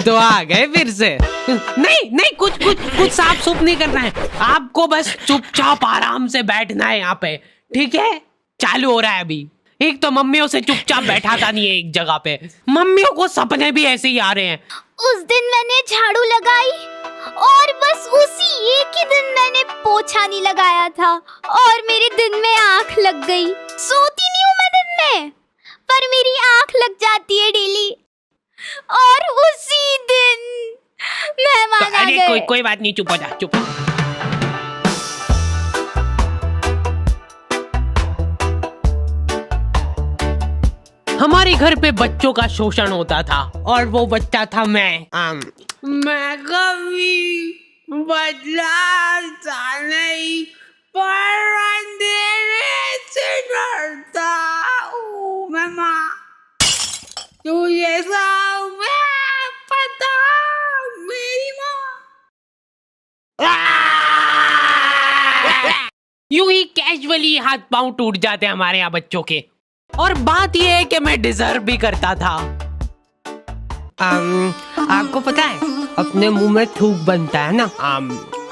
तो आ गए फिर से। नहीं नहीं, कुछ कुछ कुछ साफ सुफ नहीं करना है आपको, बस चुपचाप आराम से बैठना है यहाँ पे, ठीक है? चालू हो रहा है अभी। एक तो मम्मियों से चुपचाप बैठाता नहीं है एक जगह पे, मम्मियों को सपने भी ऐसे ही आ रहे हैं। उस दिन मैंने झाड़ू लगाई और बस उसी एक ही दिन मैंने पोछा नहीं लगाया था और मेरे दिन में आंख लग गई। सोती नहीं हूँ मैं दिन में, पर मेरी आंख लग जाती है डेली और उसी दिन मेहमान आ गए। कोई बात नहीं, चुप हो जा, चुप। हमारे घर पे बच्चों का शोषण होता था और वो बच्चा था मैं कभी बदलाता नहीं, पर अंधेरे से डरता हूँ मैं माँ, तुझे सब पता मेरी माँ। यूं ही कैजुअली हाथ पांव टूट जाते हमारे यहाँ बच्चों के। और बात यह है कि मैं डिजर्व भी करता था। आपको पता है अपने मुंह में थूक बनता है ना?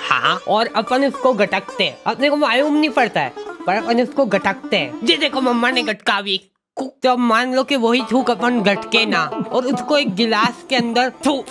हाँ, और अपन इसको गटकते हैं, अपने को मालूम नहीं पड़ता है पर अपन इसको गटकते हैं। जी देखो मम्मा ने गटका भी, तो मान लो कि वही थूक अपन गटके ना और उसको एक गिलास के अंदर थूक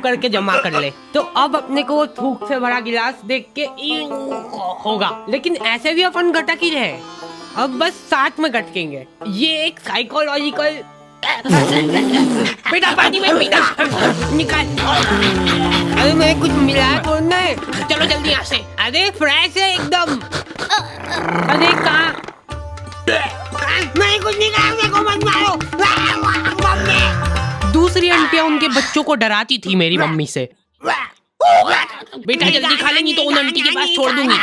करके जमा कर ले, तो अब अपने को वो थूक से भरा गिलास देख के होगा, लेकिन ऐसे भी अपन गटक ही रहे, अब बस साथ में गटकेंगे। ये एक साइकोलॉजिकल। बेटा पानी में पीना निकाल। अरे मैं कुछ मिला तो नहीं, चलो जल्दी यहाँ से। अरे फ्रेश है एकदम। अरे कहाँ? मैं कुछ नहीं कहा, मेरे को मत मारो। दूसरी आंटियां उनके बच्चों को डराती थी मेरी मम्मी से। बेटा जल्दी खा ले, नहीं तो उन आंटी के पास छोड़ दूंगी।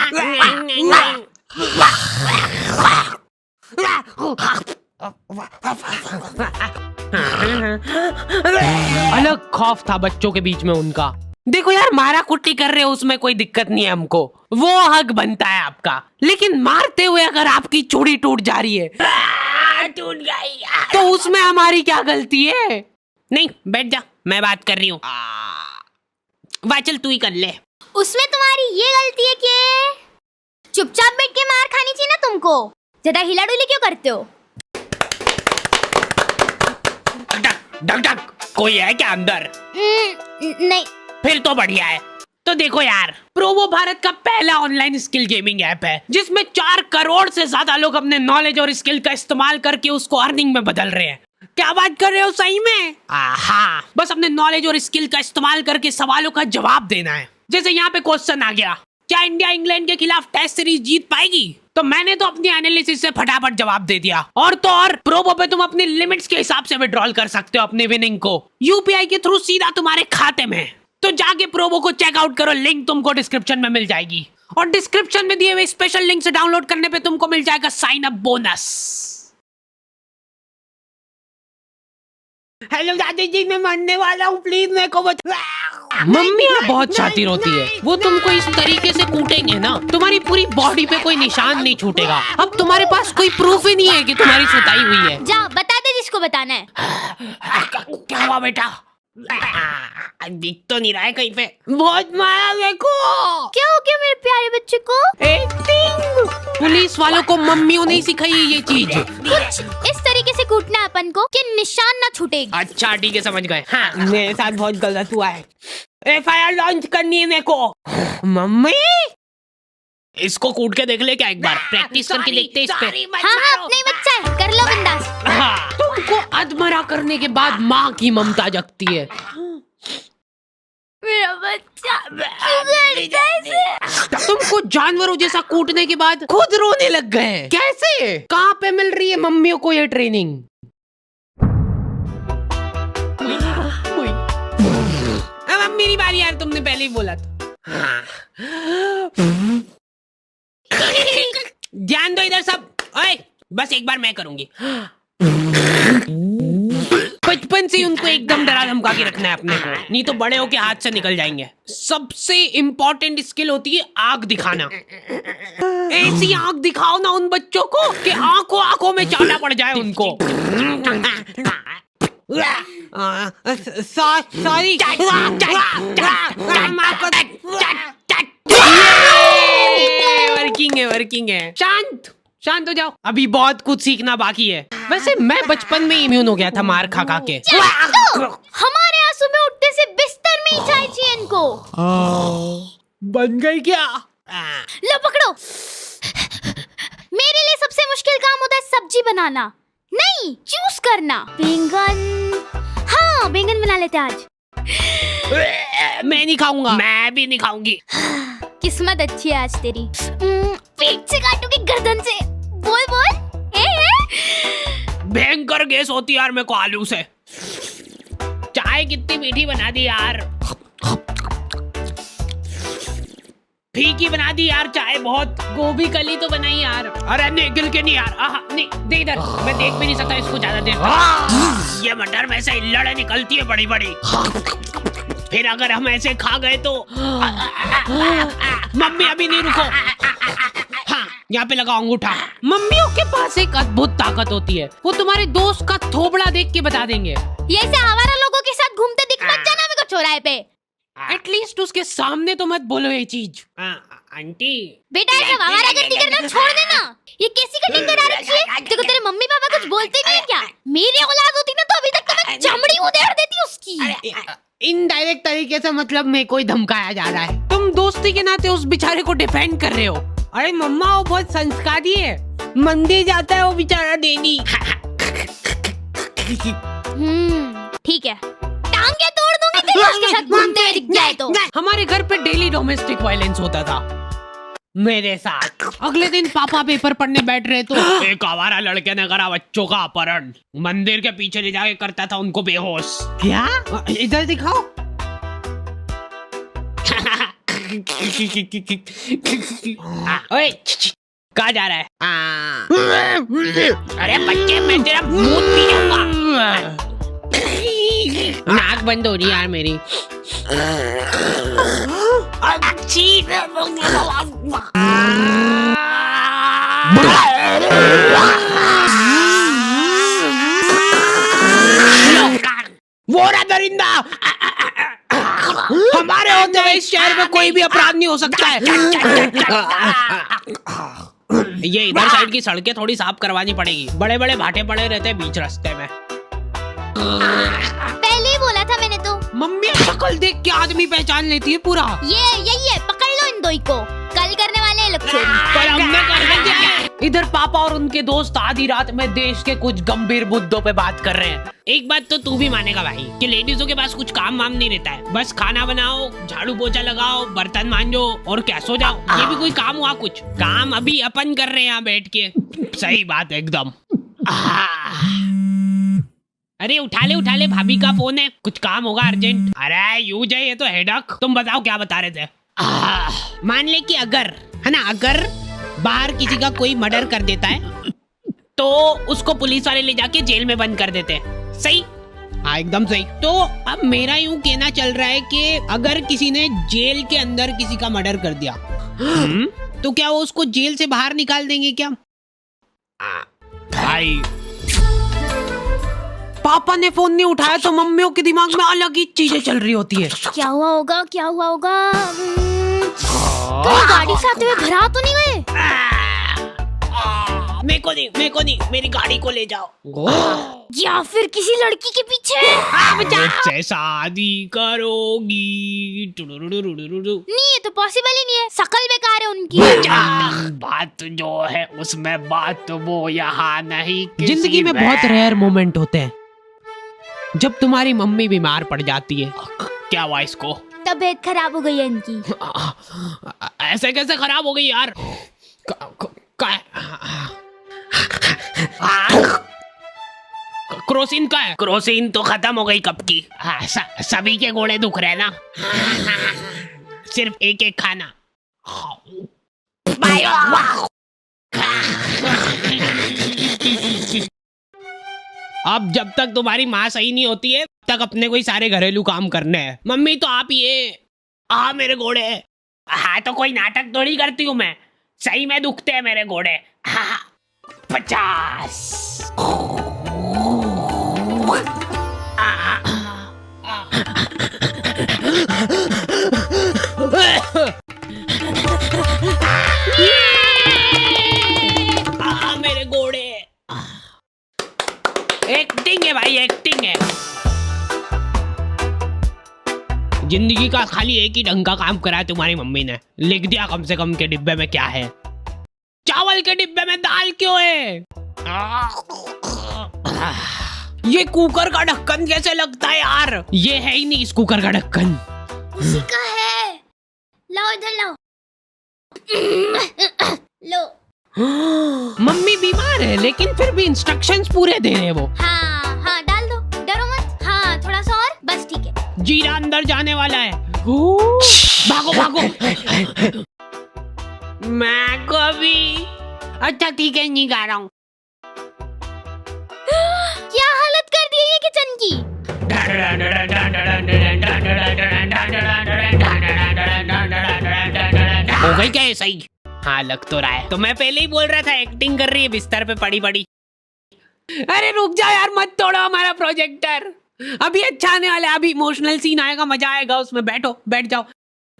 अलग खौफ था बच्चों के बीच में उनका। देखो यार, मारा कुट्टी कर रहे हो उसमें कोई दिक्कत नहीं है हमको, वो हक बनता है आपका, लेकिन मारते हुए अगर आपकी चूड़ी टूट जा रही है टूट गई तो उसमें हमारी क्या गलती है? नहीं बैठ जा, मैं बात कर रही हूँ। वाह चल तू ही कर ले। उसमें तुम्हारी ये गलती है कि चुपचाप बैठ के मार खानी चाहिए ना तुमको, ज्यादा हिला डुली क्यों करते हो? डक डक कोई है क्या अंदर? नहीं। फिर तो बढ़िया है। तो देखो यार, प्रोवो भारत का पहला ऑनलाइन स्किल गेमिंग ऐप है जिसमें 4 करोड़ से ज्यादा लोग अपने नॉलेज और स्किल का इस्तेमाल करके उसको अर्निंग में बदल रहे हैं। क्या बात कर रहे हो सही में? हाँ, बस अपने नॉलेज और स्किल का इस्तेमाल करके सवालों का जवाब देना है। जैसे यहाँ पे क्वेश्चन आ गया, क्या इंडिया इंग्लैंड के खिलाफ टेस्ट सीरीज जीत पाएगी? तो मैंने तो अपनी एनालिसिस से फटाफट जवाब दे दिया। और तो और प्रोबो पे तुम अपनी लिमिट्स के हिसाब से विड्रॉल कर सकते हो अपने विनिंग को यूपीआई के थ्रू सीधा तुम्हारे खाते में। तो जाके प्रोबो को चेकआउट करो, लिंक तुमको डिस्क्रिप्शन में मिल जाएगी और डिस्क्रिप्शन में दिए हुए स्पेशल लिंक से डाउनलोड करने पे तुमको मिल जाएगा साइन अप बोनस। हेलो दादी जी, मैं मरने वाला हूँ, प्लीज मेरे को बचा। मम्मी बहुत शातिर होती है, वो तुमको इस तरीके से कूटेंगे ना तुम्हारी पूरी बॉडी पे कोई निशान नहीं छूटेगा। अब तुम्हारे पास कोई प्रूफ ही नहीं है कि तुम्हारी सुताई हुई है। जा बता दे जिसको बताना है। क्या हुआ बेटा? दिख तो नहीं रहा है कहीं पे। बहुत मारा मेरे को। क्या हो गया मेरे प्यारे बच्चे को? एक्टिंग। पुलिस वालों को मम्मियों ने सिखाई है ये चीज। कुछ इस तरीके से कूटना है अपन को कि निशान ना छूटेगी। अच्छा ठीक है, समझ गए। हाँ, मेरे साथ बहुत गलत हुआ है, एफआईआर लॉन्च करनी है मेरे को। मम्मी इसको कूट के देख ले क्या, एक बार प्रैक्टिस करके देखते हैं इस पे। हाँ अपना ही बच्चा है, कर लो बिंदास। हाँ, तुमको अधमरा करने के बाद माँ की ममता जगती है। मेरा बच्चा तुमको जानवरों जैसा कूटने के बाद खुद रोने लग गए। कैसे? कहाँ पे मिल रही है मम्मियों को ये ट्रेनिंग? अब मेरी बारी यार, तुमने पहले ही बोला था। ध्यान दो इधर सब। ओए, बस एक बार मैं करूंगी। बचपन से उनको एकदम डरा धमका के रखना है अपने को, नहीं तो बड़े होके हाथ से निकल जाएंगे। सबसे इम्पोर्टेंट स्किल होती है आंख दिखाना। ऐसी आंख दिखाओ ना उन बच्चों को कि आंखों आंखों में चाटा पड़ जाए उनको। सॉरी। वर्किंग है। शांत शांत हो जाओ, अभी बहुत कुछ सीखना बाकी है। वैसे मैं बचपन में इम्यून हो गया था मार खा खा के। हमारे यहाँ सुबह उठते से बिस्तर में ही चाय चाहिए इनको। बन गई क्या? लो पकड़ो। मेरे लिए सबसे मुश्किल काम होता है सब्जी बनाना, नहीं चूज करना। बैंगन, हाँ बैंगन बना लेते आज। मैं नहीं खाऊंगा। मैं भी नहीं खाऊंगी। किस्मत अच्छी है आज तेरी। पेट से काटूंगी गर्दन से। बोल बोल। भयंकर गैस होती है यार मेरे को आलू से। चाय कितनी मीठी बना दी यार, फीकी बना दी यार चाय बहुत। गोभी कली तो बनाई यार। अरे नहीं गिल के नहीं यार। नहीं दे इधर, मैं देख भी नहीं सकता इसको ज्यादा देर। ये मटर में से इल्लड़े निकलती है बड़ी बड़ी, फिर अगर हम ऐसे खा गए तो। मम्मी अभी नहीं, रुको। हाँ यहाँ पे लगाओ अंगूठा। मम्मियों के पास एक अद्भुत ताकत होती है, वो तुम्हारे दोस्त का थोबड़ा देख के बता देंगे। ये ऐसे आवारा लोगों के साथ घूमते दिख मत जाना मेरे को चौराहे पे। एटलीस्ट उसके सामने तो मत बोलो ये चीज। आंटी बेटा ऐसा आवारागर्दी करना छोड़ देना। ये कैसी कटिंग करा रखी है? देखो तेरे मम्मी पापा कुछ बोलते नहीं है क्या? मेरी औलाद होती ना तो अभी तक तो मैं चमड़ी उधेड़ देती उसकी। इनडायरेक्ट तरीके से मतलब मेरे को ही धमकाया जा रहा है। तुम दोस्ती के नाते उस बेचारे को डिफेंड कर रहे हो। अरे मम्मा वो बहुत संस्कारी है, मंदिर जाता है वो बेचारा डेली। ठीक है, टांगे तोड़ दूंगी तेरी उसके साथ घूमते हुए दिख जाए तो। हमारे घर पे डेली डोमेस्टिक वायलेंस होता था मेरे साथ। अगले दिन पापा पेपर पढ़ने बैठ रहे तो एक आवारा लड़के ने करा बच्चों का अपहरण, मंदिर के पीछे ले जाके करता था उनको बेहोश। क्या? इधर दिखाओ। ओए कहाँ जा रहा है? अरे बच्चे मैं तेरा मुंह पी जाऊंगा। नाक बंद हो रही यार मेरी। वो रहा दरिंदा। हमारे होते हुए इस शहर में कोई भी अपराध नहीं हो सकता है। ये इधर साइड की सड़कें थोड़ी साफ करवानी पड़ेगी, बड़े बड़े भाटे पड़े रहते हैं बीच रास्ते में। पहले ही बोला था मैंने तो। मम्मी शक्ल देख के आदमी पहचान लेती है पूरा। ये यही है, पकड़ लो इन दोई को, कल करने वाले हैं लोग चोरी। पर हमने कर दिया। इधर पापा और उनके दोस्त आधी रात में देश के कुछ गंभीर मुद्दों पे बात कर रहे हैं। एक बात तो तू भी मानेगा भाई कि लेडीजों के पास कुछ काम वाम नहीं रहता है, बस खाना बनाओ, झाड़ू पोछा लगाओ, बर्तन मांजो और क्या सो जाओ। ये भी कोई काम हुआ? कुछ काम अभी अपन कर रहे हैं यहाँ बैठ के। सही बात है एकदम। अरे उठा ले भाभी का फोन है, कुछ काम होगा अर्जेंट। अरे यूज है ये तो हेडक। तुम बताओ क्या बता रहे थे? मान ले कि अगर है ना, अगर बाहर किसी का कोई मर्डर कर देता है तो उसको पुलिस वाले ले जाके जेल में बंद कर देते हैं। सही? हाँ एकदम सही। तो अब मेरा यूं कहना चल रहा है कि अगर किसी ने जेल के अंदर किसी का मर्डर कर दिया तो क्या वो उसको जेल से बाहर निकाल देंगे क्या? भाई पापा ने फोन नहीं उठाया तो मम्मियों के दिमाग में अलग ही चीजें चल रही होती है। क्या हुआ होगा? कहीं गाड़ी से आते हुए घर आ तो नहीं गए? मेरे को नहीं, मेरी गाड़ी को ले जाओ। या फिर किसी लड़की के पीछे? मुझसे शादी करोगी? नहीं, ये तो पॉसिबल ही नहीं है, शकल बेकार है उनकी। बात जो है उसमें बात वो यहाँ नहीं। जिंदगी में बहुत रेयर मोमेंट होते हैं जब तुम्हारी मम्मी बीमार पड़ जाती है। क्या हुआ इसको? तबीयत खराब हो गई है इनकी। ऐसे कैसे खराब हो गई यार? क्रोसिन का है? क्रोसिन तो खत्म हो गई कब की। सभी के घोड़े दुख रहे ना, सिर्फ एक एक खाना। अब जब तक तुम्हारी माँ सही नहीं होती है तक अपने कोई सारे घरेलू काम करने हैं। मम्मी तो आप ये मेरे घोड़े। हाँ तो कोई नाटक थोड़ी करती हूँ मैं, सही में दुखते हैं मेरे घोड़े। 50 जिंदगी का खाली एक ही ढंग का काम करा है तुम्हारी मम्मी ने, लिख दिया कम से कम के डिब्बे में क्या है। चावल के डिब्बे में दाल क्यों है? ये कुकर का ढक्कन कैसे लगता है यार? ये है ही नहीं इस कुकर का ढक्कन। किसी का है, लाओ इधर लाओ। लो। मम्मी बीमार है लेकिन फिर भी इंस्ट्रक्शंस पूरे दे रहे हैं वो। हाँ हाँ डाल दो, डरो मत। हाँ थोड़ा सा और, बस ठीक है। जीरा अंदर जाने वाला है। भागो भागो। मैं को भी। अच्छा ठीक है, नहीं गा रहा हूँ। क्या हालत कर दी है ये किचन की। हो गई क्या ये सही? हाँ लग तो रहा है। तो मैं पहले ही बोल रहा था एक्टिंग कर रही है बिस्तर पे पड़ी पड़ी। अरे रुक जाओ यार, मत तोड़ो हमारा प्रोजेक्टर। अभी अच्छा आने वाला है, अभी इमोशनल सीन आएगा, मजा आएगा उसमें। बैठो, बैठ जाओ।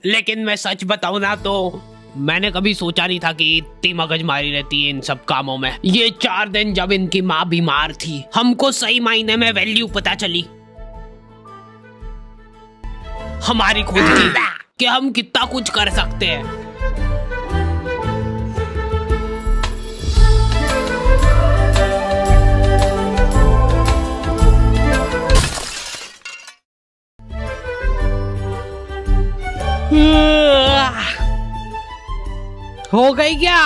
लेकिन मैं सच बताऊं ना तो मैंने कभी सोचा नहीं था कि इतनी मगजमारी रहती है इन सब कामों में। ये 4 दिन जब इनकी माँ बीमार थी, हमको सही मायने में वैल्यू पता चली हमारी खुद की, कि हम कितना कुछ कर सकते हैं। हो गई क्या?